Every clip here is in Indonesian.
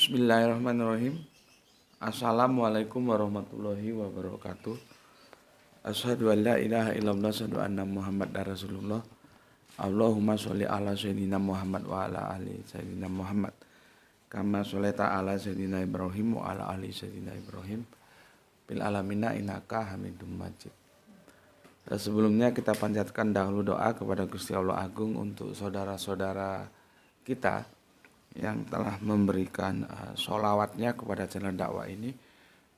Bismillahirrahmanirrahim. Assalamualaikum warahmatullahi wabarakatuh. Asyhadu an la ilaha illallah, asyhadu anna Muhammad Rasulullah. Allahumma sholli ala sayyidina Muhammad wa ala ali sayyidina Muhammad. Kama sholaita ala sayyidina Ibrahim wa ala ali sayyidina Ibrahim. Bil alamina innaka Hamidum Majid. Sebelumnya kita panjatkan dahulu doa kepada Gusti Allah Agung untuk saudara-saudara kita yang telah memberikan sholawatnya kepada channel dakwah ini,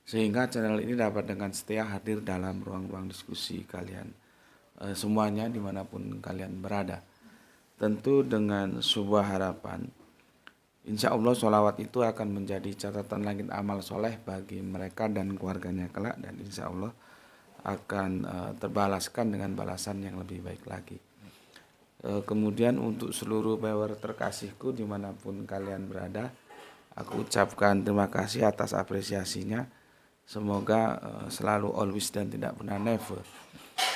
sehingga channel ini dapat dengan setia hadir dalam ruang-ruang diskusi kalian semuanya dimanapun kalian berada. Tentu dengan sebuah harapan, insya Allah sholawat itu akan menjadi catatan langit amal soleh bagi mereka dan keluarganya kelak, dan insya Allah akan terbalaskan dengan balasan yang lebih baik lagi. Kemudian untuk seluruh viewer terkasihku dimanapun kalian berada, aku ucapkan terima kasih atas apresiasinya. Semoga selalu always dan tidak pernah never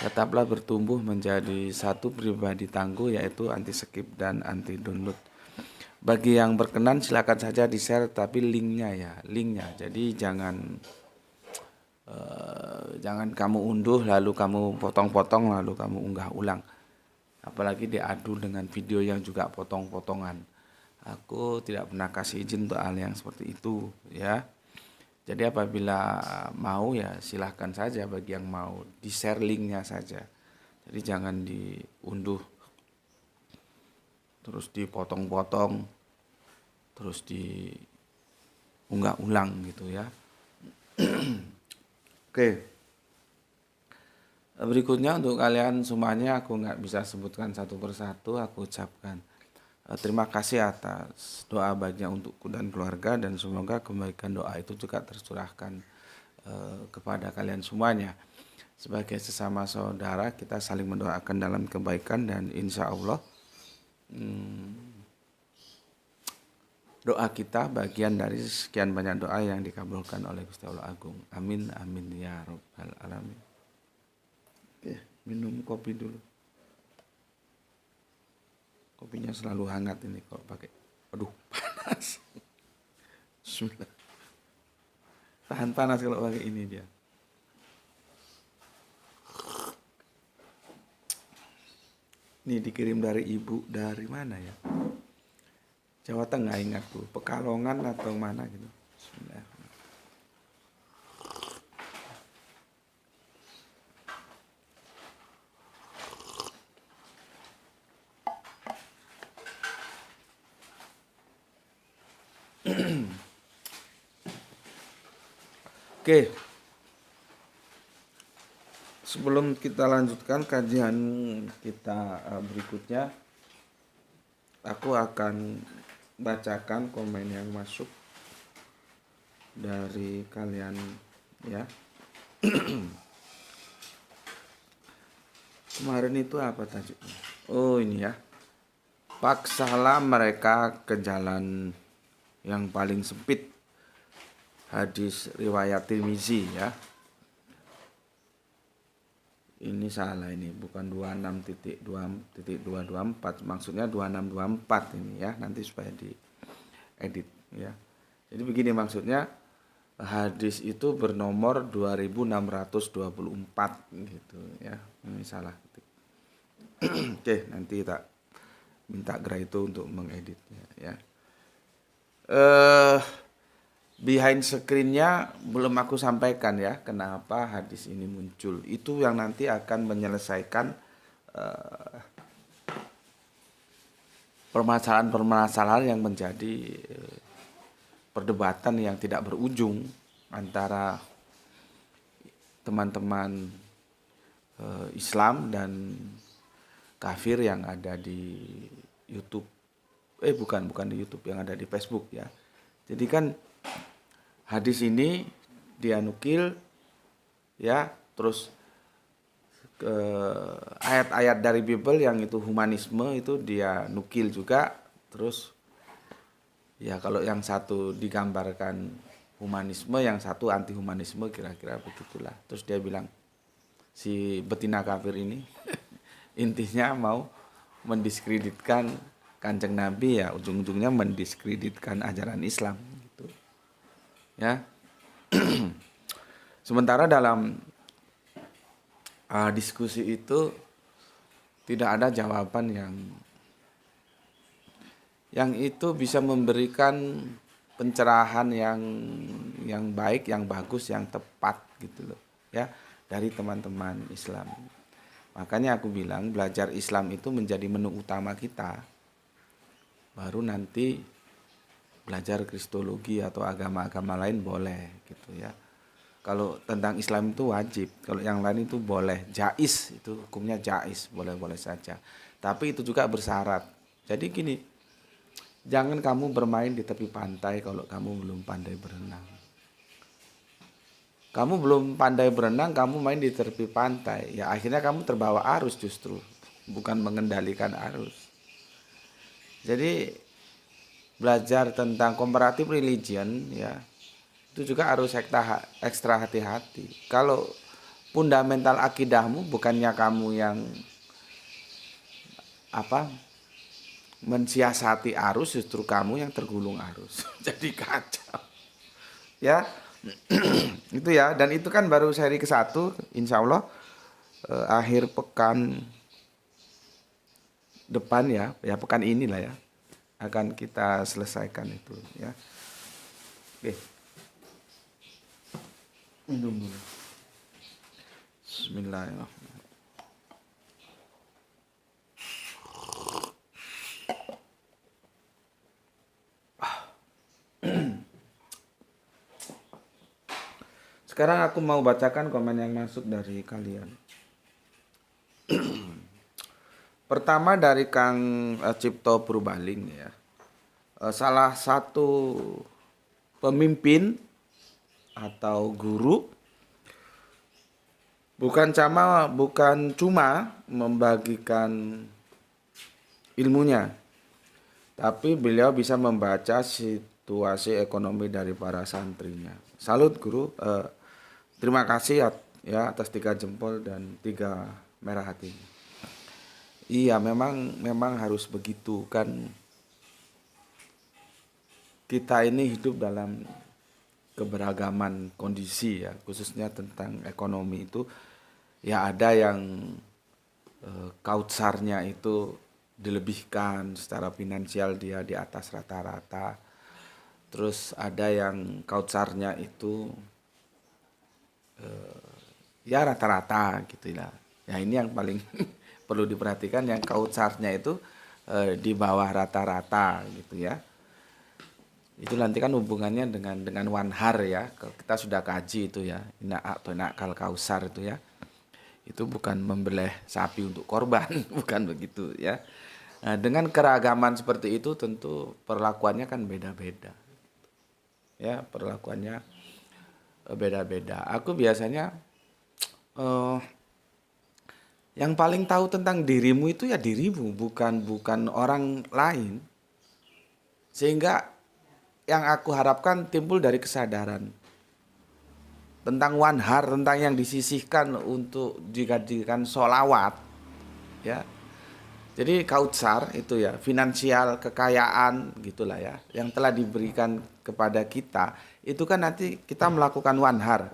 tetaplah bertumbuh menjadi satu pribadi tangguh, yaitu anti skip dan anti download. Bagi yang berkenan silakan saja di share, tapi linknya. Jadi jangan kamu unduh lalu kamu potong-potong lalu kamu unggah ulang. Apalagi diadu dengan video yang juga potong-potongan. Aku tidak pernah kasih izin untuk hal yang seperti itu, ya. Jadi apabila mau ya silahkan saja, bagi yang mau di share linknya saja. Jadi jangan diunduh terus dipotong-potong terus diunggah ulang gitu ya. Oke. Berikutnya untuk kalian semuanya, aku nggak bisa sebutkan satu persatu. Aku ucapkan terima kasih atas doa baiknya untukku dan keluarga, dan semoga kebaikan doa itu juga tercurahkan kepada kalian semuanya. Sebagai sesama saudara, kita saling mendoakan dalam kebaikan, dan insya Allah doa kita bagian dari sekian banyak doa yang dikabulkan oleh Gusti Allah Agung. Amin amin ya rabbal alamin. Oke, minum kopi dulu. Kopinya selalu hangat ini kalau pakai. Aduh, panas. Bismillah. Tahan panas kalau pakai ini dia. Ini dikirim dari ibu, dari mana ya? Jawa Tengah ingatku, Pekalongan atau mana gitu. Bismillah. Oke, sebelum kita lanjutkan kajian kita berikutnya, aku akan bacakan komen yang masuk dari kalian ya. Kemarin itu apa tajuknya? Oh ini ya, paksalah mereka ke jalan yang paling sempit. Hadis riwayat Tirmizi ya. Ini salah, ini bukan 26.2.224, maksudnya 2624 ini ya, nanti supaya diedit ya. Jadi begini maksudnya, hadis itu bernomor 2624 gitu ya. Ini salah. Oke, nanti tak minta Gra itu untuk mengeditnya ya. Behind screen-nya belum aku sampaikan ya, kenapa hadis ini muncul. Itu yang nanti akan menyelesaikan permasalahan-permasalahan yang menjadi perdebatan yang tidak berujung antara teman-teman Islam dan kafir yang ada di YouTube. Bukan di YouTube, yang ada di Facebook ya. Jadi kan hadis ini dia nukil ya, terus ayat-ayat dari Bible yang itu humanisme itu dia nukil juga, terus ya kalau yang satu digambarkan humanisme, yang satu anti humanisme, kira-kira begitulah. Terus dia bilang si betina kafir ini intinya mau mendiskreditkan Kanjeng Nabi ya, ujung-ujungnya mendiskreditkan ajaran Islam gitu. Ya. Sementara dalam diskusi itu tidak ada jawaban yang itu bisa memberikan pencerahan yang baik, yang bagus, yang tepat gitu loh ya dari teman-teman Islam. Makanya aku bilang belajar Islam itu menjadi menu utama kita. Baru nanti belajar kristologi atau agama-agama lain boleh gitu ya. Kalau tentang Islam itu wajib, kalau yang lain itu boleh, jais, itu hukumnya jais, boleh-boleh saja. Tapi itu juga bersyarat. Jadi gini, jangan kamu bermain di tepi pantai kalau kamu belum pandai berenang. Kamu belum pandai berenang, kamu main di tepi pantai, ya akhirnya kamu terbawa arus justru, bukan mengendalikan arus. Jadi belajar tentang comparative religion ya, itu juga harus ekstra hati-hati. Kalau fundamental akidahmu bukannya kamu yang mensiasati arus, justru kamu yang tergulung arus. Jadi kacau. Ya. Itu ya, dan itu kan baru seri ke-1, insya Allah akhir pekan depan ya pekan inilah ya akan kita selesaikan itu ya. Oke. Minum dulu. Bismillahirrahmanirrahim. Sekarang aku mau bacakan komen yang masuk dari kalian. Pertama dari Kang Cipto Purbaling ya. Salah satu pemimpin atau guru bukan cuma membagikan ilmunya, tapi beliau bisa membaca situasi ekonomi dari para santrinya. Salut guru, terima kasih ya atas 3 jempol dan 3 merah hati. Iya, memang harus begitu kan. Kita ini hidup dalam keberagaman kondisi ya, khususnya tentang ekonomi itu ya ada yang kautsarnya itu dilebihkan secara finansial, dia di atas rata-rata. Terus ada yang kautsarnya itu ya rata-rata gitu ya. Ya ini yang paling perlu diperhatikan, yang kautsarnya itu di bawah rata-rata gitu ya. Itu nanti kan hubungannya dengan wanhar ya. Kita sudah kaji itu ya, inakal kausar itu ya. Itu bukan membeleh sapi untuk korban, bukan begitu ya. Nah, dengan keragaman seperti itu tentu perlakuannya kan beda-beda. Ya, perlakuannya beda-beda. Aku biasanya yang paling tahu tentang dirimu itu ya dirimu, bukan orang lain. Sehingga yang aku harapkan timbul dari kesadaran tentang wanhar, tentang yang disisihkan untuk dijadikan sholawat ya. Jadi kautsar itu ya, finansial, kekayaan gitulah ya, yang telah diberikan kepada kita, itu kan nanti kita melakukan wanhar,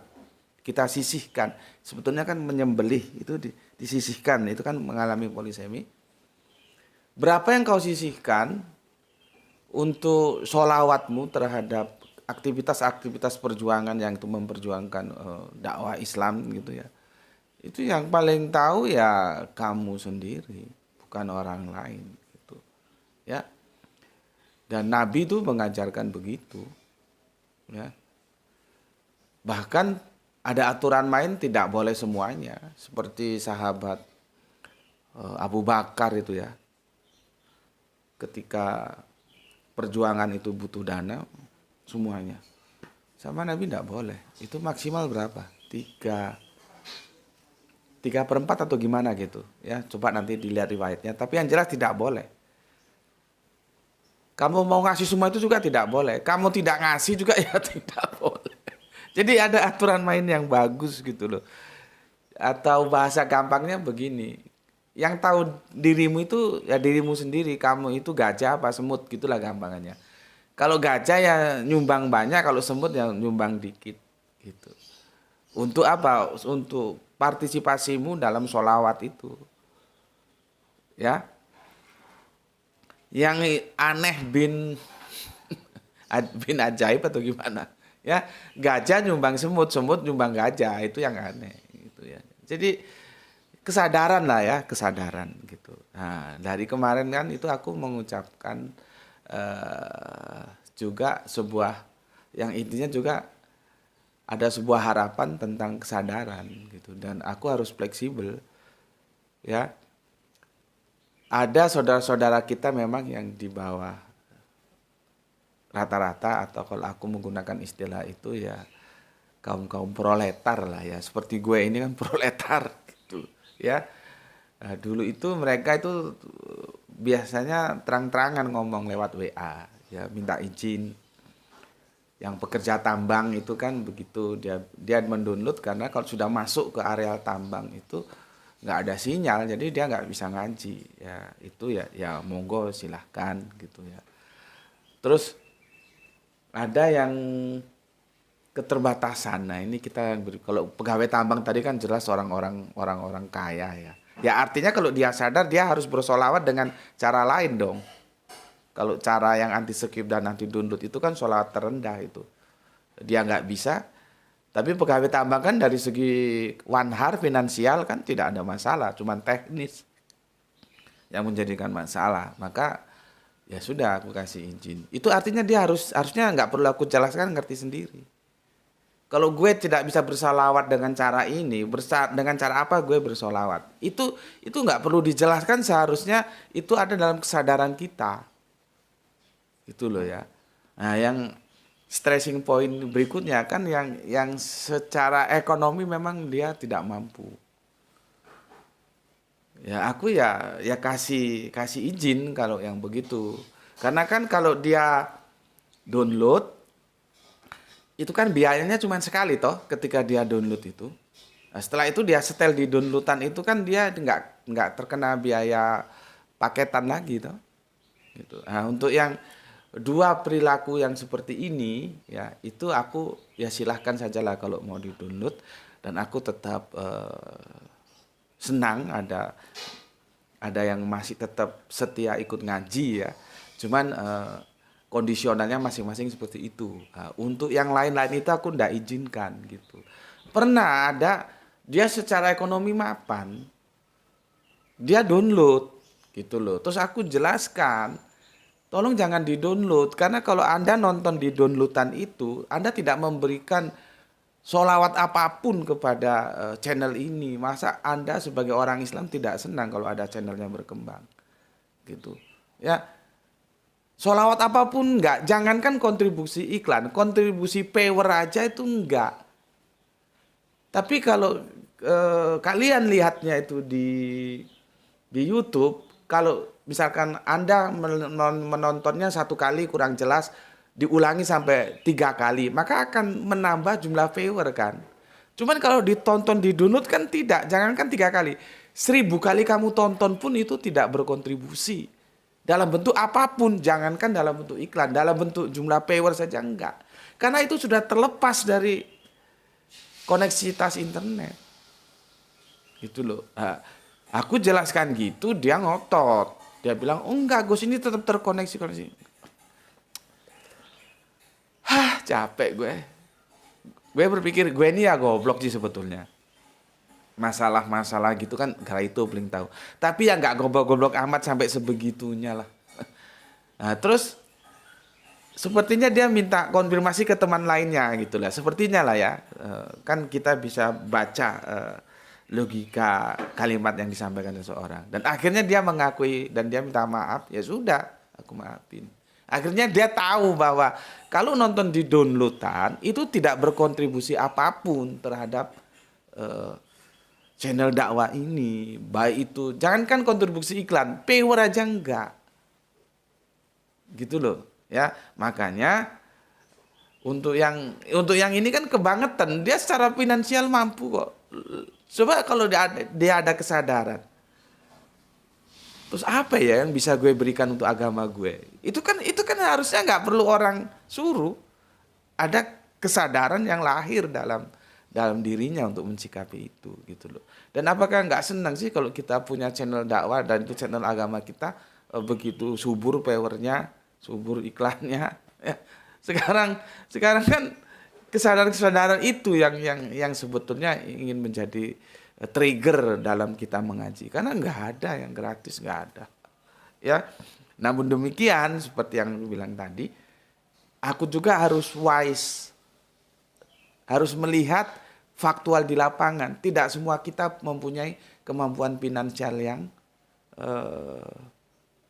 kita sisihkan. Sebetulnya kan menyembelih itu disisihkan, itu kan mengalami polisemi. Berapa yang kau sisihkan untuk sholawatmu terhadap aktivitas-aktivitas perjuangan yang itu memperjuangkan dakwah Islam gitu ya. Itu yang paling tahu ya kamu sendiri, bukan orang lain gitu. Ya. Dan Nabi itu mengajarkan begitu. Ya. Bahkan ada aturan main tidak boleh semuanya, seperti sahabat Abu Bakar itu ya. Ketika perjuangan itu butuh dana semuanya. Sama Nabi tidak boleh. Itu maksimal berapa? 3/4 atau gimana gitu ya, coba nanti dilihat riwayatnya, tapi yang jelas tidak boleh. Kamu mau ngasih semua itu juga tidak boleh, kamu tidak ngasih juga ya tidak boleh. Jadi ada aturan main yang bagus gitu loh. Atau bahasa gampangnya begini, yang tahu dirimu itu ya dirimu sendiri, kamu itu gajah apa semut, gitulah gampangannya. Kalau gajah ya nyumbang banyak, kalau semut ya nyumbang dikit gitu. Untuk apa? Untuk partisipasimu dalam sholawat itu, ya. Yang aneh bin ajaib atau gimana? Ya, gajah nyumbang semut, semut nyumbang gajah, itu yang aneh gitu ya. Jadi kesadaran lah ya, kesadaran gitu. Nah, dari kemarin kan itu aku mengucapkan juga sebuah yang intinya juga ada sebuah harapan tentang kesadaran gitu, dan aku harus fleksibel ya. Ada saudara-saudara kita memang yang di bawah rata-rata, atau kalau aku menggunakan istilah itu ya kaum-kaum proletar lah ya, seperti gue ini kan proletar gitu ya. Nah, dulu itu mereka itu biasanya terang-terangan ngomong lewat WA ya, minta izin. Yang pekerja tambang itu kan begitu, dia mendownload, karena kalau sudah masuk ke areal tambang itu nggak ada sinyal, jadi dia nggak bisa ngaji ya. Itu ya monggo silahkan gitu ya. Terus ada yang keterbatasan. Nah, ini kita kalau pegawai tambang tadi kan jelas orang-orang kaya ya. Ya artinya kalau dia sadar, dia harus bersolawat dengan cara lain dong. Kalau cara yang anti skip dan anti download itu kan sholawat terendah itu. Dia nggak bisa. Tapi pegawai tambang kan dari segi wanhar finansial kan tidak ada masalah. Cuman teknis yang menjadikan masalah. Maka ya sudah, aku kasih izin. Itu artinya dia harusnya nggak perlu aku jelaskan, ngerti sendiri. Kalau gue tidak bisa bersolawat dengan cara ini, dengan cara apa gue bersolawat? Itu nggak perlu dijelaskan, seharusnya itu ada dalam kesadaran kita. Itu loh ya. Nah, yang stressing point berikutnya kan yang secara ekonomi memang dia tidak mampu. Ya aku ya kasih izin kalau yang begitu. Karena kan kalau dia download itu kan biayanya cuma sekali toh ketika dia download itu. Nah, setelah itu dia setel di downloadan itu kan dia nggak terkena biaya paketan lagi toh. Gitu. Nah, untuk yang dua perilaku yang seperti ini ya, itu aku ya silahkan sajalah kalau mau di-download, dan aku tetap senang ada yang masih tetap setia ikut ngaji ya. Cuman kondisionalnya masing-masing seperti itu. Nah, untuk yang lain-lain itu aku ndak izinkan gitu. Pernah ada dia secara ekonomi mapan, dia download gitu loh. Terus aku jelaskan, tolong jangan di-download, karena kalau Anda nonton di downloadan itu, Anda tidak memberikan sholawat apapun kepada channel ini. Masa Anda sebagai orang Islam tidak senang kalau ada channelnya berkembang? Gitu. Ya, sholawat apapun enggak. Jangankan kontribusi iklan, kontribusi payware aja itu enggak. Tapi kalau kalian lihatnya itu di YouTube, kalau misalkan Anda menontonnya satu kali kurang jelas, diulangi sampai 3 kali, maka akan menambah jumlah viewer kan. Cuman kalau ditonton di download kan tidak, jangankan 3 kali, 1000 kali kamu tonton pun itu tidak berkontribusi. Dalam bentuk apapun, jangankan dalam bentuk iklan, dalam bentuk jumlah viewer saja enggak. Karena itu sudah terlepas dari koneksitas internet. Gitu loh. Nah, aku jelaskan gitu, dia ngotot. Dia bilang, oh enggak Gus, ini tetap terkoneksi. Hah, capek gue. Gue berpikir, gue ini ya goblok sih sebetulnya. Masalah-masalah gitu kan, gara itu paling tahu. Tapi ya enggak goblok-goblok amat sampai sebegitunya lah. Nah, terus sepertinya dia minta konfirmasi ke teman lainnya gitu lah. Sepertinya lah ya. Kan kita bisa baca logika kalimat yang disampaikan seseorang, dan akhirnya dia mengakui dan dia minta maaf. Ya sudah, aku maafin. Akhirnya dia tahu bahwa kalau nonton di downloadan itu tidak berkontribusi apapun terhadap channel dakwah ini. Baik itu, jangankan kontribusi iklan, payware aja enggak. Gitu loh ya. Makanya untuk yang ini kan kebangetan, dia secara finansial mampu kok. Coba kalau dia ada kesadaran. Terus apa ya yang bisa gue berikan untuk agama gue? Itu kan harusnya nggak perlu orang suruh. Ada kesadaran yang lahir dalam dirinya untuk mensikapi itu gitu loh. Dan apakah nggak senang sih kalau kita punya channel dakwah dan itu channel agama kita begitu subur powernya, subur iklannya. Ya. Sekarang kan kesadaran-kesadaran itu yang sebetulnya ingin menjadi trigger dalam kita mengaji. Karena nggak ada yang gratis, nggak ada. Ya, namun demikian seperti yang lu bilang tadi, aku juga harus wise, harus melihat faktual di lapangan. Tidak semua kita mempunyai kemampuan finansial yang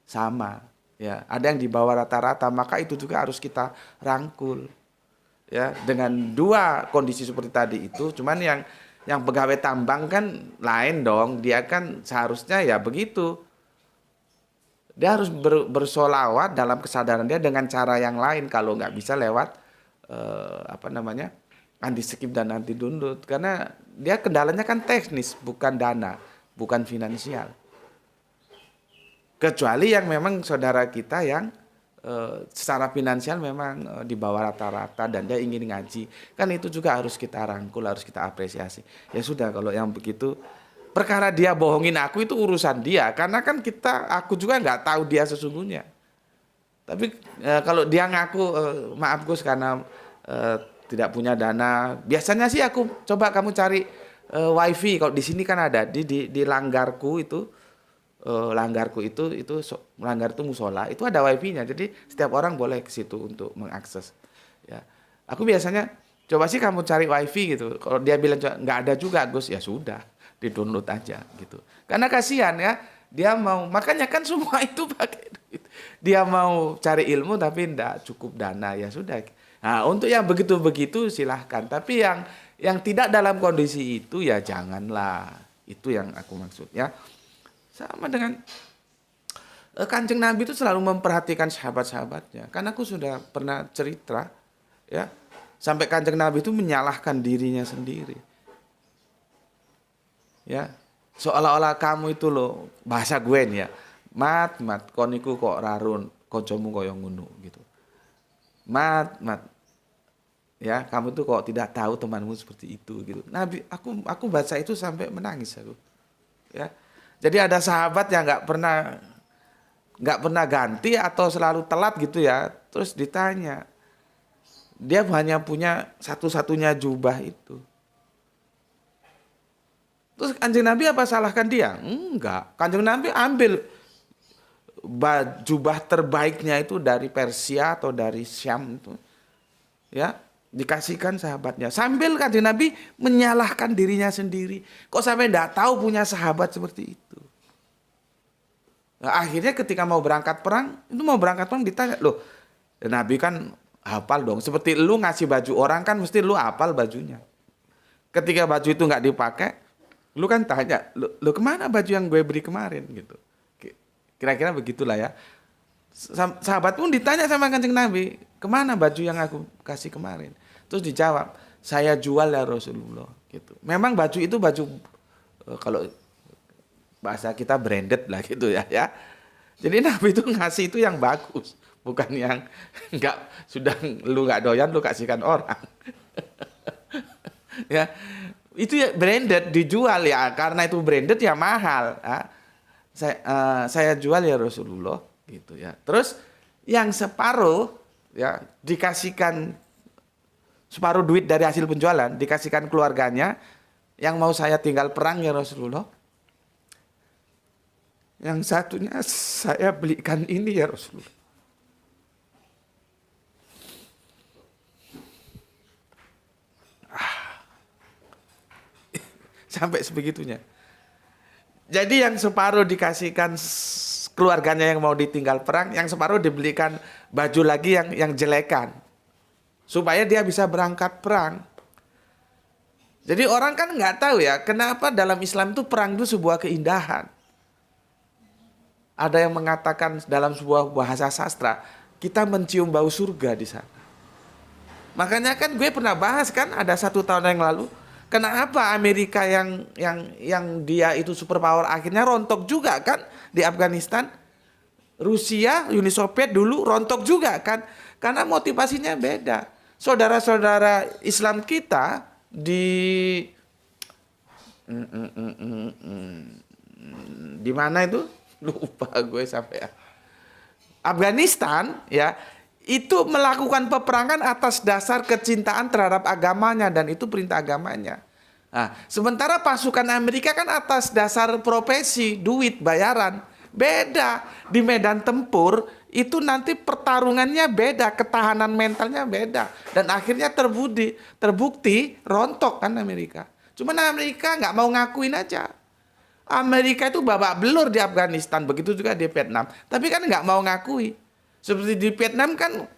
sama. Ya, ada yang di bawah rata-rata, maka itu juga harus kita rangkul. Ya, dengan dua kondisi seperti tadi itu, cuman yang pegawai tambang kan lain dong, dia kan seharusnya ya begitu. Dia harus bersolawat dalam kesadaran dia dengan cara yang lain kalau nggak bisa lewat anti skip dan anti download, karena dia kendalanya kan teknis, bukan dana, bukan finansial. Kecuali yang memang saudara kita yang secara finansial memang di bawah rata-rata dan dia ingin ngaji, kan itu juga harus kita rangkul, harus kita apresiasi. Ya sudah, kalau yang begitu, perkara dia bohongin aku itu urusan dia, karena kan aku juga nggak tahu dia sesungguhnya. Tapi kalau dia ngaku maaf Gus karena tidak punya dana, biasanya sih aku coba kamu cari wifi. Kalau di sini kan ada di langgarku itu. Langgar itu musola, itu ada wifi-nya, jadi setiap orang boleh ke situ untuk mengakses. Ya, aku biasanya coba sih kamu cari wifi gitu. Kalau dia bilang nggak ada juga Gus, ya sudah, di-download aja gitu. Karena kasihan ya, dia mau, makanya kan semua itu pakai duit. Dia mau cari ilmu tapi enggak cukup dana, ya sudah. Nah, untuk yang begitu-begitu silahkan, tapi yang tidak dalam kondisi itu ya janganlah. Itu yang aku maksud ya. Sama dengan Kanjeng Nabi itu selalu memperhatikan sahabat-sahabatnya. Karena aku sudah pernah cerita ya, sampai Kanjeng Nabi itu menyalahkan dirinya sendiri. Ya, seolah-olah kamu itu loh, bahasa gue nih ya, mat koniku kok rarun, kocomu koyo ngunu gitu. Mat ya, kamu tuh kok tidak tahu temanmu seperti itu gitu. Nabi, aku baca itu sampai menangis aku. Ya. Jadi ada sahabat yang nggak pernah ganti atau selalu telat gitu ya. Terus ditanya, dia hanya punya satu-satunya jubah itu. Terus Kanjeng Nabi apa salahkan dia? Enggak. Kanjeng Nabi ambil jubah terbaiknya itu dari Persia atau dari Syam itu, ya, dikasihkan sahabatnya. Sambil Kanjeng Nabi menyalahkan dirinya sendiri. Kok sampai enggak tahu punya sahabat seperti itu? Nah, akhirnya ketika mau berangkat perang ditanya, loh, Nabi kan hafal dong. Seperti lu ngasih baju orang kan mesti lu hafal bajunya. Ketika baju itu nggak dipakai, lu kan tanya, lu kemana baju yang gue beri kemarin gitu. Kira-kira begitulah ya. Sahabat pun ditanya sama Kanjeng Nabi, kemana baju yang aku kasih kemarin? Terus dijawab, saya jual ya Rasulullah gitu. Memang baju itu kalau bahasa kita branded lah gitu ya. Jadi Nabi itu ngasih itu yang bagus, bukan yang lu nggak doyan lu kasihkan orang. Ya, itu ya branded, dijual ya, karena itu branded ya mahal. Ya. Saya jual ya Rasulullah gitu ya. Terus yang separuh ya dikasihkan, separuh duit dari hasil penjualan dikasihkan keluarganya yang mau saya tinggal perang ya Rasulullah. Yang satunya saya belikan ini ya Rasulullah. Sampai sebegitunya. Jadi yang separuh dikasihkan keluarganya yang mau ditinggal perang, yang separuh dibelikan baju lagi yang jelekan. Supaya dia bisa berangkat perang. Jadi orang kan nggak tahu ya, kenapa dalam Islam itu perang itu sebuah keindahan. Ada yang mengatakan dalam sebuah bahasa sastra, kita mencium bau surga di sana. Makanya kan gue pernah bahas kan, ada 1 tahun yang lalu, kenapa Amerika yang dia itu superpower akhirnya rontok juga kan, di Afghanistan? Rusia, Uni Soviet dulu rontok juga kan? Karena motivasinya beda. Saudara-saudara Islam kita di mana itu? Lupa gue sampai ya. Afghanistan ya, itu melakukan peperangan atas dasar kecintaan terhadap agamanya dan itu perintah agamanya. Nah, sementara pasukan Amerika kan atas dasar profesi, duit, bayaran. Beda. Di medan tempur itu nanti pertarungannya beda, ketahanan mentalnya beda. Dan akhirnya terbukti rontok kan Amerika. Cuman Amerika nggak mau ngakuin aja. Amerika itu babak belur di Afghanistan, begitu juga di Vietnam. Tapi kan nggak mau ngakui. Seperti di Vietnam kan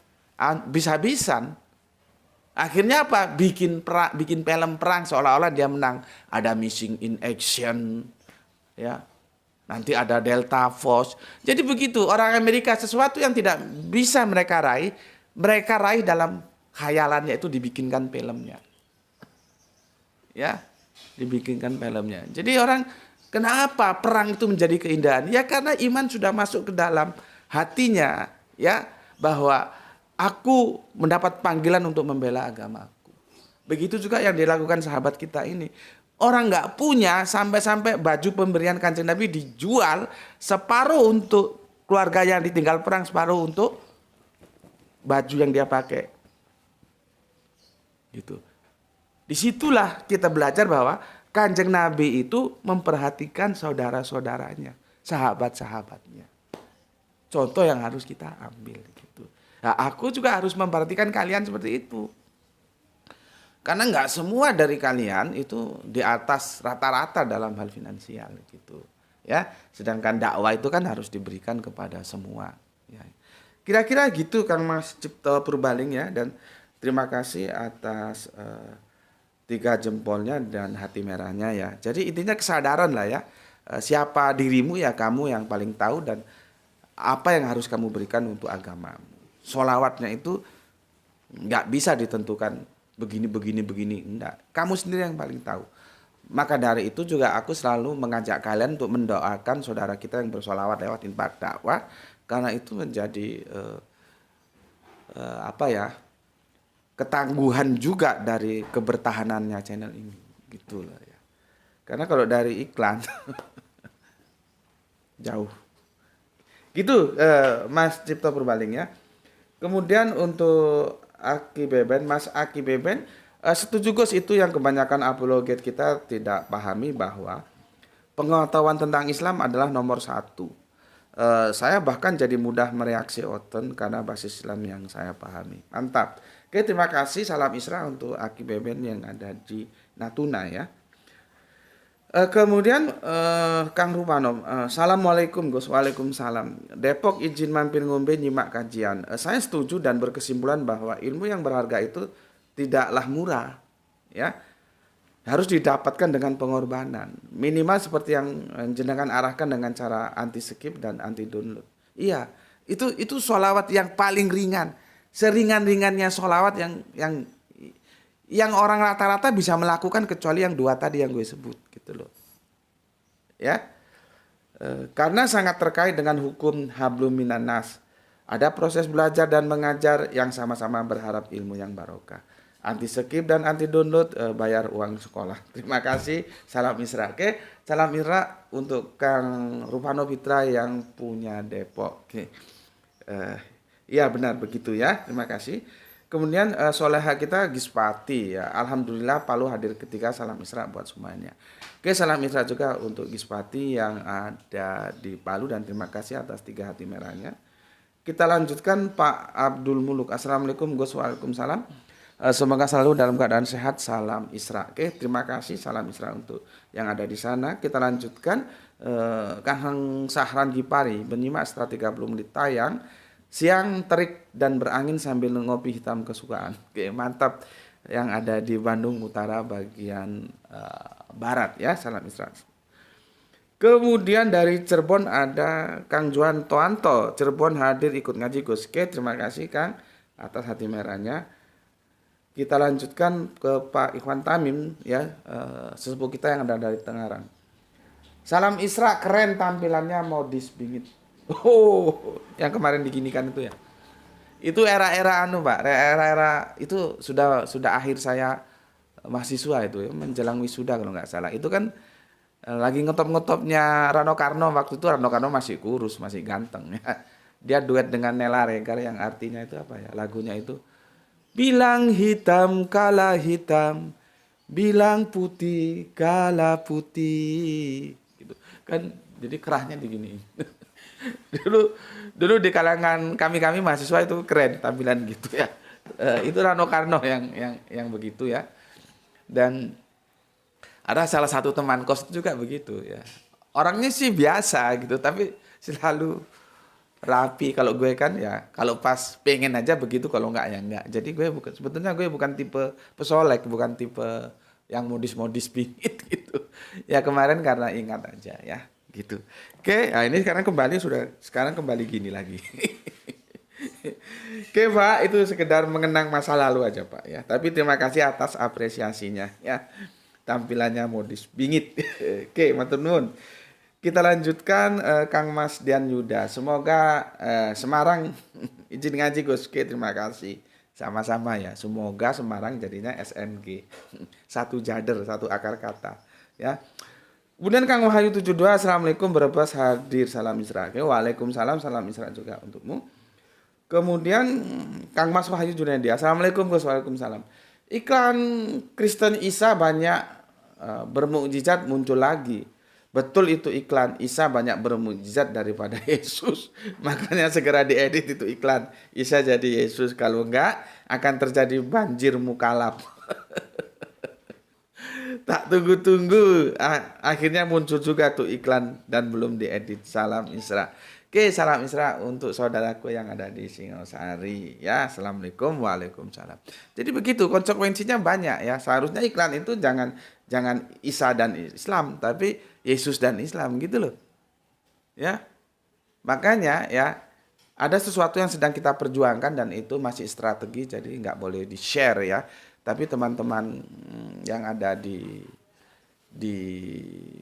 bisa-bisan. Akhirnya apa? Bikin film perang seolah-olah dia menang. Ada missing in action, ya. Nanti ada Delta Force. Jadi begitu orang Amerika sesuatu yang tidak bisa mereka raih dalam khayalannya itu dibikinkan filmnya, ya, dibikinkan filmnya. Jadi orang kenapa perang itu menjadi keindahan? Ya karena iman sudah masuk ke dalam hatinya, ya, bahwa aku mendapat panggilan untuk membela agamaku. Begitu juga yang dilakukan sahabat kita ini. Orang nggak punya sampai-sampai baju pemberian Kanjeng Nabi dijual separuh untuk keluarga yang ditinggal perang, separuh untuk baju yang dia pakai. Gitu. Disitulah kita belajar bahwa Kanjeng Nabi itu memperhatikan saudara-saudaranya, sahabat-sahabatnya. Contoh yang harus kita ambil gitu. Nah, aku juga harus memperhatikan kalian seperti itu. Karena nggak semua dari kalian itu di atas rata-rata dalam hal finansial gitu. Ya, sedangkan dakwah itu kan harus diberikan kepada semua. Ya. Kira-kira gitu Kang Mas Cipto Purbaling ya, dan terima kasih atas 3 jempolnya dan hati merahnya ya. Jadi intinya kesadaran lah ya. Siapa dirimu ya kamu yang paling tahu dan apa yang harus kamu berikan untuk agamamu. Sholawatnya itu nggak bisa ditentukan begini, enggak. Kamu sendiri yang paling tahu. Maka dari itu juga aku selalu mengajak kalian untuk mendoakan saudara kita yang bersolawat lewat infak dakwah, karena itu menjadi ketangguhan juga dari kebertahanannya channel ini, gitulah ya. Karena kalau dari iklan jauh. Gitu Mas Cipto Purbaling ya. Kemudian untuk Aki Beben, Mas Aki Beben, setuju Gus, itu yang kebanyakan apologet kita tidak pahami bahwa pengetahuan tentang Islam adalah nomor 1. Saya bahkan jadi mudah mereaksi oten karena basis Islam yang saya pahami. Mantap. Oke, terima kasih. Salam Isra untuk Aki Beben yang ada di Natuna ya. Kemudian Kang Rupanom, Assalamualaikum Gus. Waalaikumsalam. Depok izin mampir ngombe nyimak kajian. Saya setuju dan berkesimpulan bahwa ilmu yang berharga itu tidaklah murah, ya. Harus didapatkan dengan pengorbanan. Minimal seperti yang jenengan arahkan dengan cara anti skip dan anti download. Iya, itu sholawat yang paling ringan. Seringan-ringannya sholawat yang orang rata-rata bisa melakukan kecuali yang 2 tadi yang gue sebut gitu loh. Ya. Karena sangat terkait dengan hukum hablum minan nas. Ada proses belajar dan mengajar yang sama-sama berharap ilmu yang barokah. Anti skip dan anti download bayar uang sekolah. Terima kasih. Salam Isra. Oke, salam Isra untuk Kang Rufano Fitra yang punya Depok. Oke. Iya benar begitu ya. Terima kasih. Kemudian soleha kita Gispati ya. Alhamdulillah Palu hadir ketika, salam Isra buat semuanya. Oke, salam Isra juga untuk Gispati yang ada di Palu dan terima kasih atas 3 hati merahnya. Kita lanjutkan Pak Abdul Muluk. Assalamualaikum Gus. Waalaikumsalam. Semoga selalu dalam keadaan sehat. Salam Isra. Oke, terima kasih. Salam Isra untuk yang ada di sana. Kita lanjutkan Kang Sahran Gipari menyimak setelah 30 menit tayang. Siang terik dan berangin sambil ngopi hitam kesukaan. Oke, mantap. Yang ada di Bandung Utara bagian barat ya. Salam Isra. Kemudian dari Cirebon ada Kang Juan Toanto. Cirebon hadir ikut ngaji Gus. Oke, terima kasih Kang atas hati merahnya. Kita lanjutkan ke Pak Ikhwan Tamim ya, sesepuh kita yang ada dari Tangerang. Salam Isra keren tampilannya modis bingit. Oh, yang kemarin diginikan itu ya. Itu era-era anu, Pak. Era-era itu sudah akhir saya mahasiswa itu ya, menjelang wisuda kalau nggak salah. Itu kan lagi ngetop-ngetopnya Rano Karno waktu itu. Rano Karno masih kurus, masih ganteng ya. Dia duet dengan Nela Regar yang artinya itu apa ya? Lagunya itu bilang hitam kala hitam, bilang putih kala putih. Gitu. Kan jadi kerahnya digini. dulu dulu di kalangan kami mahasiswa itu keren tampilan gitu ya. Itu Rano Karno yang begitu ya. Dan ada salah satu teman kos juga begitu ya. Orangnya sih biasa gitu, tapi selalu rapi. Kalau gue kan ya, kalau pas pengen aja begitu, kalau enggak ya enggak. Jadi gue bukan, sebetulnya gue bukan tipe pesolek, bukan tipe yang modis-modis bingit gitu. Ya kemarin karena ingat aja ya, gitu. Oke, nah ini sekarang kembali gini lagi. Oke Pak, itu sekedar mengenang masa lalu aja Pak ya. Tapi terima kasih atas apresiasinya ya. Tampilannya modis bingit. Oke, matur nuwun. Kita lanjutkan Kang Mas Dian Yuda. Semoga Semarang izin ngaji Gus. Oke, terima kasih. Sama-sama ya. Semoga Semarang jadinya SNG. Satu jader, satu akar kata ya. Kemudian Kang Wahyu 72, Assalamualaikum berbas hadir, salam Isra. Oke, Waalaikumsalam, salam Isra juga untukmu. Kemudian Kang Mas Wahyu Junaidi, Assalamualaikum Gus, Waalaikumsalam. Iklan Kristen Isa banyak bermukjizat muncul lagi. Betul itu iklan, Isa banyak bermukjizat daripada Yesus. Makanya segera diedit itu iklan, Isa jadi Yesus. Kalau enggak akan terjadi banjir mukalaf. Tak tunggu-tunggu, akhirnya muncul juga tuh iklan dan belum diedit. Salam Isra. Oke, salam Isra untuk saudaraku yang ada di Singosari. Ya, Assalamualaikum, Waalaikumsalam. Jadi begitu, konsekuensinya banyak ya. Seharusnya iklan itu jangan Isa dan Islam, tapi Yesus dan Islam gitu loh. Ya. Makanya ya, ada sesuatu yang sedang kita perjuangkan dan itu masih strategi, jadi nggak boleh di-share ya. Tapi teman-teman yang ada di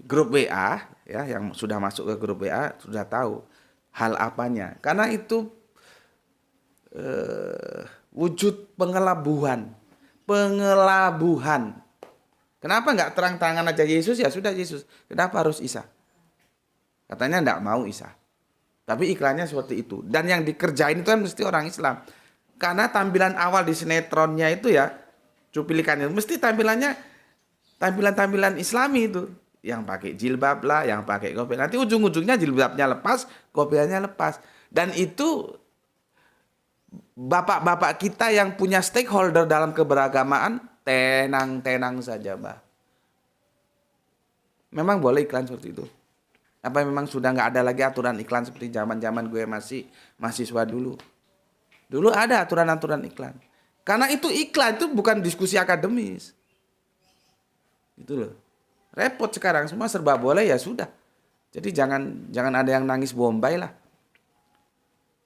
grup WA ya, yang sudah masuk ke grup WA sudah tahu hal apanya. Karena itu wujud pengelabuhan. Kenapa nggak terang-terangan aja Yesus, ya sudah Yesus. Kenapa harus Isa? Katanya nggak mau Isa. Tapi iklannya seperti itu. Dan yang dikerjain itu kan mesti orang Islam. Karena tampilan awal di sinetronnya itu ya, cuplikannya mesti tampilan Islami itu. Yang pakai jilbab lah, yang pakai kopiah. Nanti ujung-ujungnya jilbabnya lepas, kopiahnya lepas. Dan itu bapak-bapak kita yang punya stakeholder dalam keberagamaan, tenang-tenang saja, Mbak. Memang boleh iklan seperti itu. Apa memang sudah nggak ada lagi aturan iklan seperti zaman-zaman gue masih mahasiswa dulu. Dulu ada aturan-aturan iklan. Karena itu iklan itu bukan diskusi akademis. Itu loh. Repot sekarang, semua serba boleh ya sudah. Jadi jangan ada yang nangis bombay lah.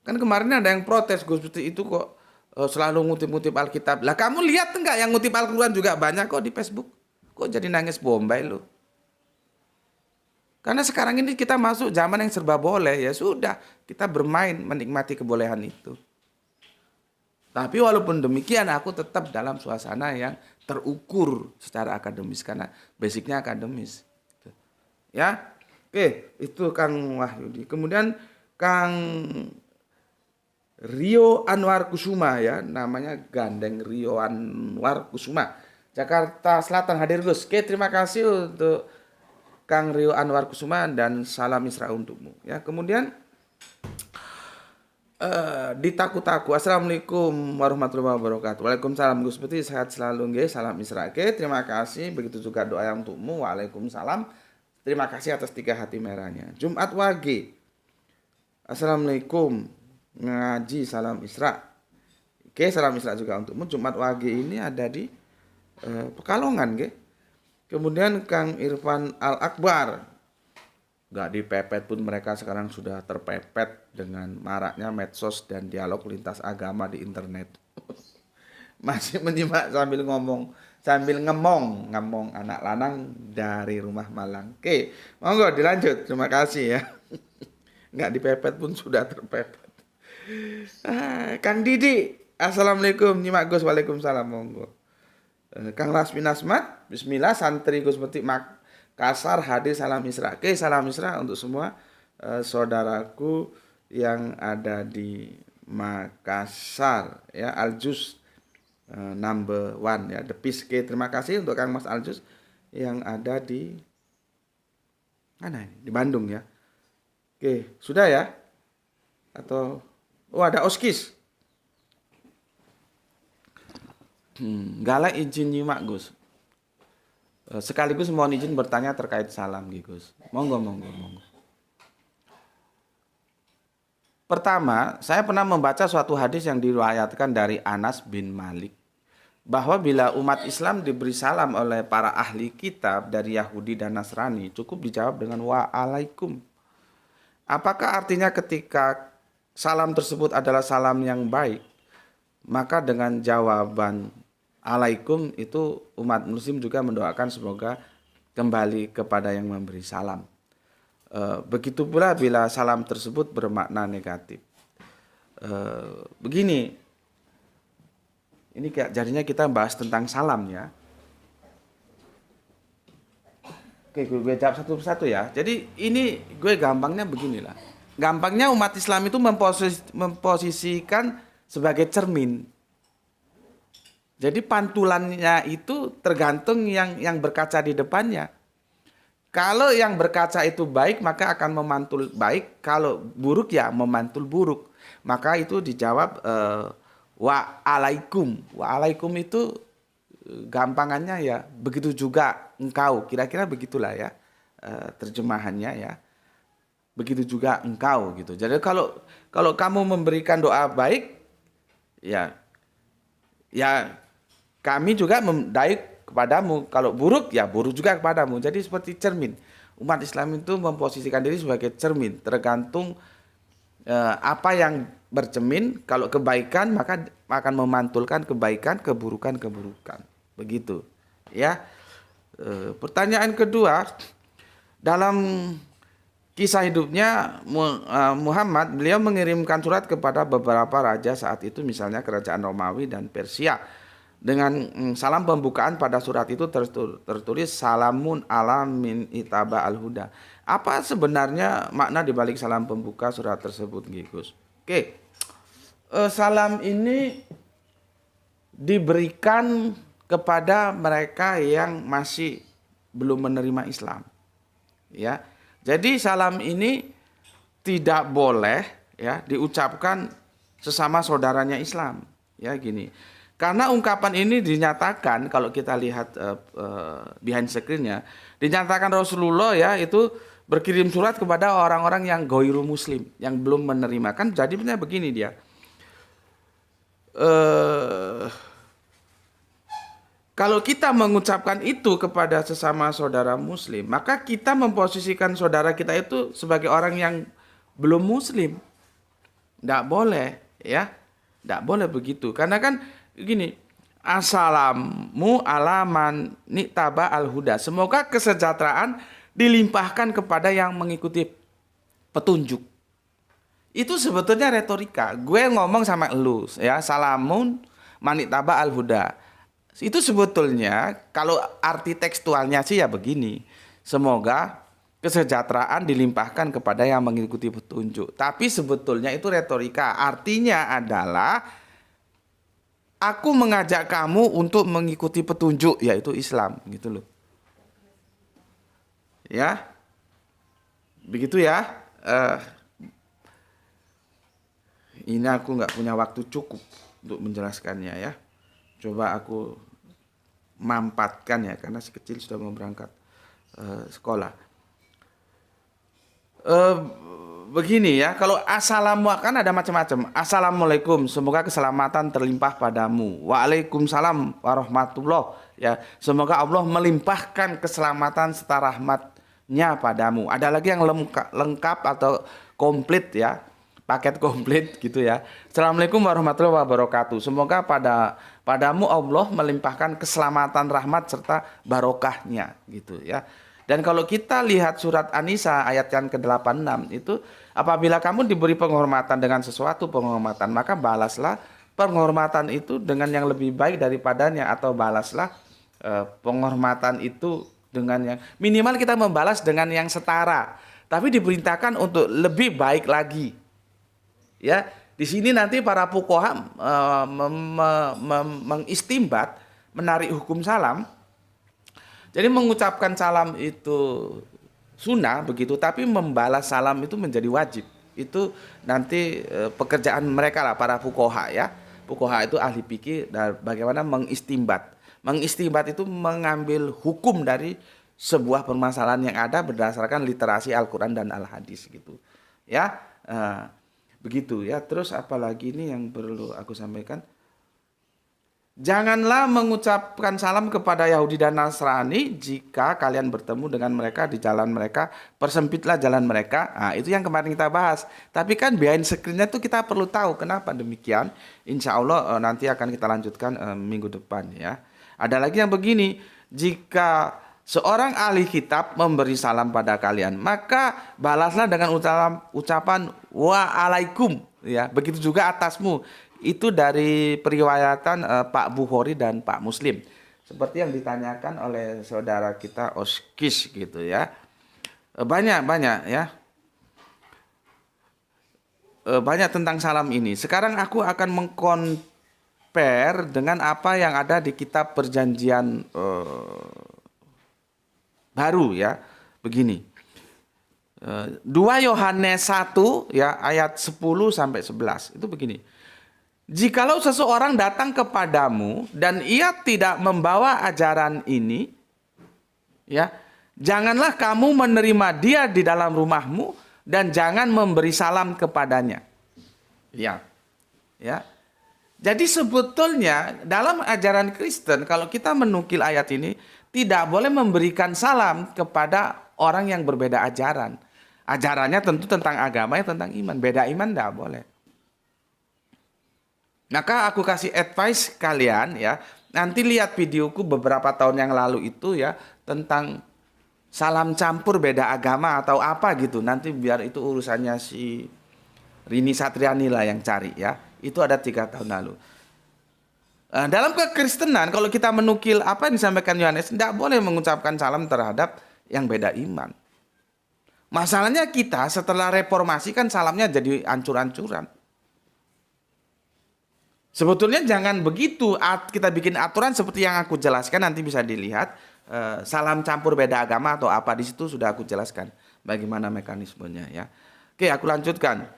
Kan kemarin ada yang protes, Gus, seperti itu kok selalu ngutip-ngutip Alkitab. Lah kamu lihat enggak yang ngutip Al-Quran juga banyak kok di Facebook. Kok jadi nangis bombay lo? Karena sekarang ini kita masuk zaman yang serba boleh, ya sudah. Kita bermain menikmati kebolehan itu. Tapi walaupun demikian aku tetap dalam suasana yang terukur secara akademis karena basicnya akademis. Ya, oke, itu Kang Wahyudi. Kemudian Kang Rio Anwar Kusuma ya, namanya gandeng Rio Anwar Kusuma. Jakarta Selatan hadir Gus. Oke, terima kasih untuk Kang Rio Anwar Kusuma dan salam Isra untukmu. Ya, kemudian Ditaku-taku. Assalamualaikum warahmatullahi wabarakatuh. Waalaikumsalam Gus Putih, sehat selalu nggih. Salam Isra. Oke, terima kasih. Begitu juga doa yang untukmu. Waalaikumsalam. Terima kasih atas 3 hati merahnya. Jumat Wage. Assalamualaikum. Ngaji salam Isra. Oke, salam Isra juga untukmu. Jumat Wage ini ada di Pekalongan nggih. Kemudian Kang Irfan Al Akbar. Gak dipepet pun mereka sekarang sudah terpepet dengan maraknya medsos dan dialog lintas agama di internet. Masih menyimak sambil ngomong sambil ngemong anak lanang dari rumah Malang. Oke, monggo dilanjut. Terima kasih ya. Nggak dipepet pun sudah terpepet. Kang Didi, assalamualaikum. Nyimak Gus, waalaikumsalam. Monggo. Kang Lasmi Nasmat, bismillah. Santri Gus Metik Makassar hadir, salam Isra. Oke, salam Isra untuk semua saudaraku yang ada di Makassar ya. Aljus number one ya, The Peace. Oke, terima kasih untuk Kang Mas Aljus yang ada di mana ini? Di Bandung ya. Oke, sudah ya? Atau ada Oskis. Galak izin nyimak Gus. Sekaligus mohon izin bertanya terkait salam Gus. Monggo. Pertama, saya pernah membaca suatu hadis yang diriwayatkan dari Anas bin Malik bahwa bila umat Islam diberi salam oleh para ahli kitab dari Yahudi dan Nasrani, cukup dijawab dengan wa'alaikum. Apakah artinya ketika salam tersebut adalah salam yang baik, maka dengan jawaban alaikum itu umat muslim juga mendoakan semoga kembali kepada yang memberi salam. Begitu pula bila salam tersebut bermakna negatif. Begini, ini kayak jadinya kita bahas tentang salam ya. Oke, gue jawab satu persatu ya. Jadi ini gue gampangnya beginilah. Gampangnya umat Islam itu memposisikan sebagai cermin. Jadi pantulannya itu tergantung yang berkaca di depannya. Kalau yang berkaca itu baik maka akan memantul baik. Kalau buruk ya memantul buruk. Maka itu dijawab wa'alaikum. Wa'alaikum itu gampangannya ya begitu juga engkau. Kira-kira begitulah ya terjemahannya ya. Begitu juga engkau gitu. Jadi kalau kamu memberikan doa baik ya kami juga baik kepadamu. Kalau buruk ya buruk juga kepadamu. Jadi seperti cermin. Umat Islam itu memposisikan diri sebagai cermin, tergantung apa yang bercermin. Kalau kebaikan maka akan memantulkan kebaikan, keburukan. Begitu ya. Pertanyaan kedua, dalam kisah hidupnya Muhammad, beliau mengirimkan surat kepada beberapa raja saat itu, misalnya kerajaan Romawi dan Persia. Dengan salam pembukaan pada surat itu tertulis salamun ala min itaba al-huda. Apa sebenarnya makna dibalik salam pembuka surat tersebut, Gus? Oke, salam ini diberikan kepada mereka yang masih belum menerima Islam. Ya. Jadi salam ini tidak boleh ya diucapkan sesama saudaranya Islam. Ya gini. Karena ungkapan ini dinyatakan kalau kita lihat behind screen-nya, dinyatakan Rasulullah ya itu berkirim surat kepada orang-orang yang ghairu muslim, yang belum menerima. Kan jadi benar begini dia. Kalau kita mengucapkan itu kepada sesama saudara muslim, maka kita memposisikan saudara kita itu sebagai orang yang belum muslim. Tidak boleh ya. Tidak boleh begitu. Karena kan gini, assalamu ala man nittaba al-huda. Semoga kesejahteraan dilimpahkan kepada yang mengikuti petunjuk. Itu sebetulnya retorika. Gue ngomong sama elu ya, salamun man nittaba al-huda. Itu sebetulnya kalau arti tekstualnya sih ya begini. Semoga kesejahteraan dilimpahkan kepada yang mengikuti petunjuk. Tapi sebetulnya itu retorika. Artinya adalah aku mengajak kamu untuk mengikuti petunjuk, yaitu Islam, gitu loh. Ya, begitu ya. Ini aku nggak punya waktu cukup untuk menjelaskannya ya. Coba aku mampatkan ya, karena si kecil sudah mau berangkat sekolah. Begini ya, kalau assalamu kan ada macam-macam. Assalamualaikum, semoga keselamatan terlimpah padamu. Waalaikumsalam warahmatullah. Ya, semoga Allah melimpahkan keselamatan serta rahmatnya padamu. Ada lagi yang lengkap atau komplit ya. paket komplit gitu ya. Assalamualaikum warahmatullahi wabarakatuh. Semoga padamu Allah melimpahkan keselamatan, rahmat serta barokahnya gitu ya. Dan kalau kita lihat surat An-Nisa ayat yang ke-86 itu, apabila kamu diberi penghormatan dengan sesuatu penghormatan, maka balaslah penghormatan itu dengan yang lebih baik daripadanya, atau balaslah penghormatan itu dengan yang minimal kita membalas dengan yang setara, tapi diperintahkan untuk lebih baik lagi. Ya, di sini nanti para fuqaha mengistimbat, menarik hukum salam. Jadi mengucapkan salam itu sunnah begitu, tapi membalas salam itu menjadi wajib. Itu nanti pekerjaan mereka lah, para fuqaha ya. Fuqaha itu ahli fikih dan bagaimana mengistimbat. Mengistimbat itu mengambil hukum dari sebuah permasalahan yang ada berdasarkan literasi Al-Quran dan Al-Hadis gitu. Ya, begitu ya. Terus apalagi ini yang perlu aku sampaikan? Janganlah mengucapkan salam kepada Yahudi dan Nasrani jika kalian bertemu dengan mereka di jalan mereka, persempitlah jalan mereka. Nah, itu yang kemarin kita bahas. Tapi kan behind screen-nya itu kita perlu tahu kenapa demikian. Insya Allah nanti akan kita lanjutkan minggu depan ya. Ada lagi yang begini, jika seorang ahli kitab memberi salam pada kalian, maka balaslah dengan ucapan waalaikum ya. Begitu juga atasmu. Itu dari periwayatan Pak Bukhari dan Pak Muslim. Seperti yang ditanyakan oleh saudara kita Oskis gitu ya. Banyak ya. Banyak tentang salam ini. Sekarang aku akan mengcompare dengan apa yang ada di kitab perjanjian baru ya. Begini. 2 Yohanes 1 ya ayat 10 sampai 11. Itu begini. Jikalau seseorang datang kepadamu dan ia tidak membawa ajaran ini, ya, janganlah kamu menerima dia di dalam rumahmu dan jangan memberi salam kepadanya. Ya. Ya. Jadi sebetulnya dalam ajaran Kristen kalau kita menukil ayat ini tidak boleh memberikan salam kepada orang yang berbeda ajaran. Ajarannya tentu tentang agama, tentang iman. Beda iman tidak boleh. Maka aku kasih advice kalian ya, nanti lihat videoku beberapa tahun yang lalu itu ya, tentang salam campur beda agama atau apa gitu. Nanti biar itu urusannya si Rini Satriani lah yang cari ya. Itu ada 3 tahun lalu. Dalam kekristenan kalau kita menukil apa yang disampaikan Yohanes, tidak boleh mengucapkan salam terhadap yang beda iman. Masalahnya kita setelah reformasi kan salamnya jadi ancur-ancuran. Sebetulnya jangan begitu, kita bikin aturan seperti yang aku jelaskan, nanti bisa dilihat salam campur beda agama atau apa, di situ sudah aku jelaskan bagaimana mekanismenya ya. Oke, aku lanjutkan.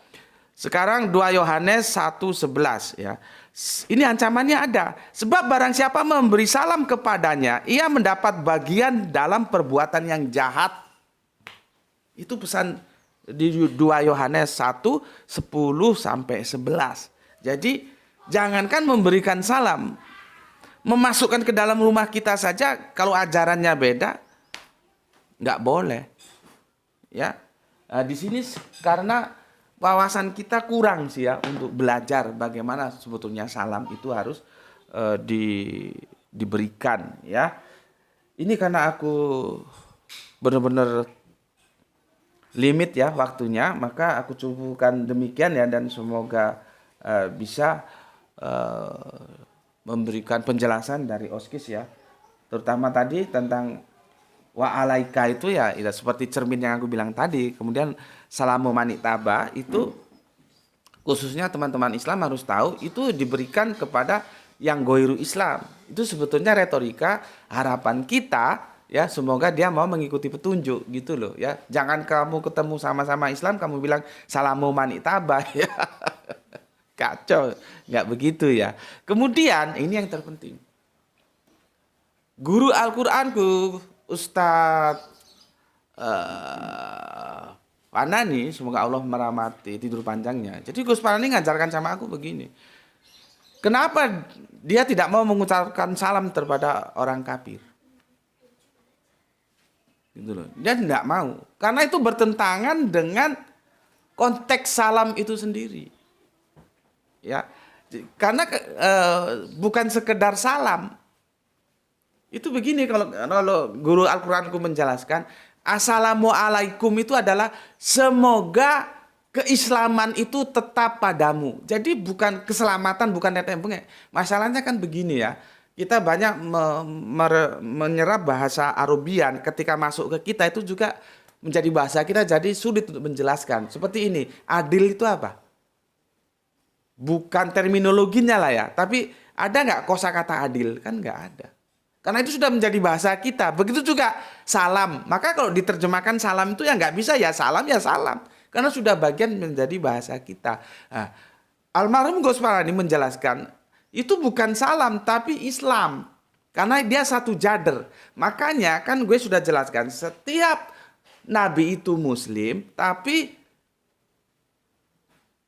Sekarang 2 Yohanes 1:11 ya. Ini ancamannya ada. Sebab barang siapa memberi salam kepadanya, ia mendapat bagian dalam perbuatan yang jahat. Itu pesan di 2 Yohanes 1:10 sampai 11. Jadi jangankan memberikan salam, memasukkan ke dalam rumah kita saja kalau ajarannya beda, nggak boleh. Ya, di sini karena wawasan kita kurang sih ya untuk belajar bagaimana sebetulnya salam itu harus diberikan ya. Ini karena aku benar-benar limit ya waktunya, maka aku cukupkan demikian ya, dan semoga bisa memberikan penjelasan dari Oskis ya, terutama tadi tentang wa'alaika itu ya seperti cermin yang aku bilang tadi. Kemudian salamu manitaba itu khususnya teman-teman Islam harus tahu itu diberikan kepada yang goiru Islam. Itu sebetulnya retorika harapan kita ya, semoga dia mau mengikuti petunjuk gitu loh ya. Jangan kamu ketemu sama-sama Islam kamu bilang salamu manitaba ya. Kacau, nggak begitu ya. Kemudian ini yang terpenting. Guru Al-Qur'anku Ustadz Panani, semoga Allah merahmati tidur panjangnya. Jadi Gus Panani ngajarkan sama aku begini. Kenapa dia tidak mau mengucapkan salam kepada orang kafir? Gitu loh. Dia tidak mau. Karena itu bertentangan dengan konteks salam itu sendiri. Ya. Karena bukan sekedar salam. Itu begini kalau guru Al-Qur'anku menjelaskan, assalamualaikum itu adalah semoga keislaman itu tetap padamu. Jadi bukan keselamatan, bukan netek. Masalahnya kan begini ya. Kita banyak menyerap bahasa Arabian ketika masuk ke kita itu juga menjadi bahasa kita jadi sulit untuk menjelaskan. Seperti ini, adil itu apa? Bukan terminologinya lah ya, tapi ada nggak kosakata adil? Kan nggak ada. Karena itu sudah menjadi bahasa kita. Begitu juga salam. Maka kalau diterjemahkan salam itu ya nggak bisa ya salam. Karena sudah bagian menjadi bahasa kita. Nah, almarhum Gus Farhani menjelaskan, itu bukan salam tapi Islam. Karena dia satu jader. Makanya kan gue sudah jelaskan, setiap nabi itu muslim, tapi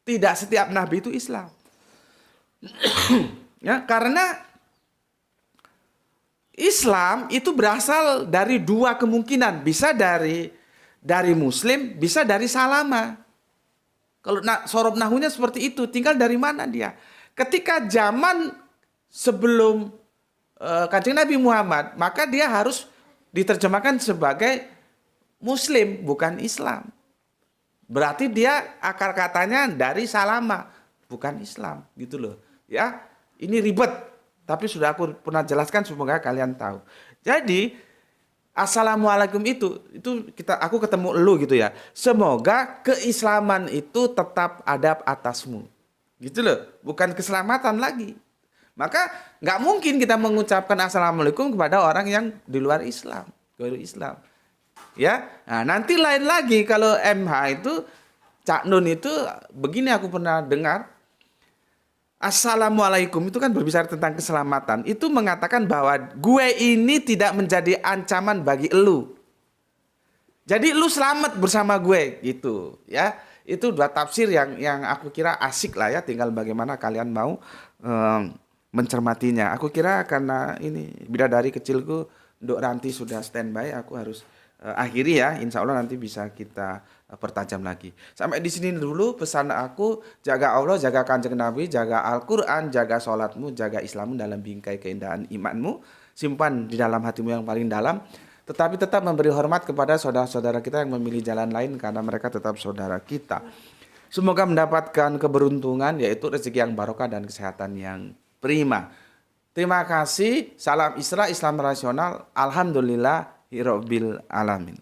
tidak setiap nabi itu Islam. Ya, karena Islam itu berasal dari dua kemungkinan. Bisa dari muslim, bisa dari salama. Kalau sorob nahunya seperti itu, tinggal dari mana dia. Ketika zaman sebelum Kanjeng Nabi Muhammad, maka dia harus diterjemahkan sebagai muslim, bukan Islam. Berarti dia akar katanya dari salama, bukan Islam, gitu loh. Ya, ini ribet, tapi sudah aku pernah jelaskan, semoga kalian tahu. Jadi assalamualaikum itu aku ketemu elu gitu ya. Semoga keislaman itu tetap ada atasmu. Gitu loh, bukan keselamatan lagi. Maka nggak mungkin kita mengucapkan assalamualaikum kepada orang yang di luar Islam, baru Islam. Ya, nah, nanti lain lagi kalau MH itu Cak Nun itu begini aku pernah dengar. Assalamualaikum itu kan berbicara tentang keselamatan. Itu mengatakan bahwa gue ini tidak menjadi ancaman bagi elu. Jadi lu selamat bersama gue gitu ya. Itu dua tafsir yang aku kira asik lah ya, tinggal bagaimana kalian mau mencermatinya. Aku kira karena ini bidadari kecilku Nduk Ranti sudah standby, aku harus akhiri ya. Insya Allah nanti bisa kita pertajam lagi. Sampai di sini dulu pesan aku, jaga Allah, jaga Kanjeng Nabi, jaga Al-Quran, jaga sholatmu, jaga Islammu dalam bingkai keindahan imanmu, simpan di dalam hatimu yang paling dalam. Tetapi tetap memberi hormat kepada saudara-saudara kita yang memilih jalan lain karena mereka tetap saudara kita. Semoga mendapatkan keberuntungan, yaitu rezeki yang barokah dan kesehatan yang prima. Terima kasih. Salam Isra, Islam rasional. Alhamdulillahirabbil alamin.